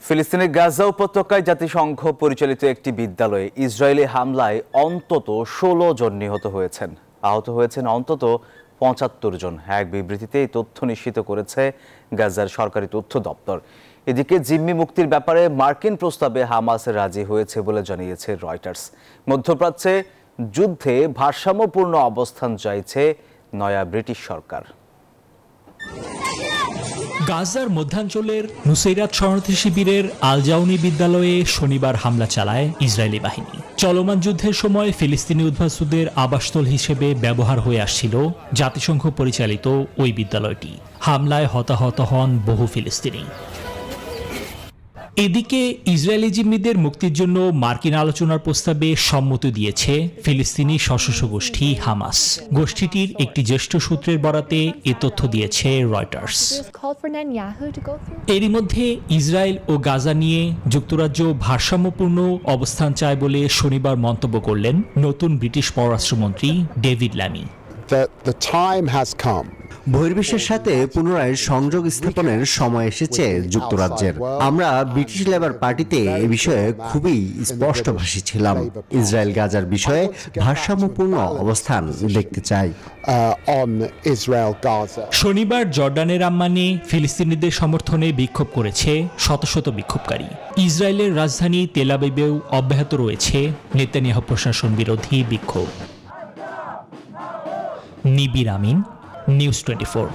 ফিলিস্তিনের গাজা উপত্যকায় জাতিসংঘ পরিচালিত একটি বিদ্যালয়ে ইসরায়েলি হামলায় অন্তত ১৬ জন নিহত হয়েছেন। আহত হয়েছেন অন্তত ৭৫ জন। এক বিবৃতিতে এই তথ্য নিশ্চিত করেছে গাজার সরকারি তথ্য দপ্তর। এদিকে জিম্মি মুক্তির ব্যাপারে মার্কিন প্রস্তাবে হামাস রাজি হয়েছে বলে জানিয়েছে রয়টার্স। মধ্যপ্রাচ্যে যুদ্ধে ভারসাম্যপূর্ণ অবস্থান চাইছে নয়া ব্রিটিশ সরকার। গাজার মধ্যাঞ্চলের নুসেইরাত শরণার্থী শিবিরের আল জাউনি বিদ্যালয়ে শনিবার হামলা চালায় ইসরায়েলি বাহিনী। চলমান যুদ্ধের সময় ফিলিস্তিনি উদ্বাস্তুদের আবাসস্থল হিসেবে ব্যবহার হয়ে আসছিল জাতিসংঘ পরিচালিত ওই বিদ্যালয়টি। হামলায় হতাহত হন বহু ফিলিস্তিনি। এদিকে ইসরায়েলি জিম্মিদের মুক্তির জন্য মার্কিন আলোচনার প্রস্তাবে সম্মতি দিয়েছে ফিলিস্তিনি সশস্ত্র গোষ্ঠী হামাস। গোষ্ঠীটির একটি জ্যেষ্ঠ সূত্রের বরাতে এ তথ্য দিয়েছে রয়টার্স। এরই মধ্যে ইসরায়েল ও গাজা নিয়ে যুক্তরাজ্য ভারসাম্যপূর্ণ অবস্থান চায় বলে শনিবার মন্তব্য করলেন নতুন ব্রিটিশ পররাষ্ট্রমন্ত্রী ডেভিড ল্যামি। বহির্বিশ্বের সাথে পুনরায় সংযোগ স্থাপনের সময় এসেছে যুক্তরাজ্যের। আমরা ব্রিটিশ লেবার পার্টিতে এ বিষয়ে খুবই স্পষ্টভাষী ছিলাম। ইসরায়েল গাজার বিষয়ে ভারসাম্যপূর্ণ অবস্থান দেখতে চাই। শনিবার জর্ডানের আম্মানে ফিলিস্তিনিদের সমর্থনে বিক্ষোভ করেছে শত শত বিক্ষোভকারী। ইসরায়েলের রাজধানী তেল আবিবেও অব্যাহত রয়েছে নেতানিয়াহু প্রশাসন বিরোধী বিক্ষোভ। নিবির আমিন, নিউজ 24।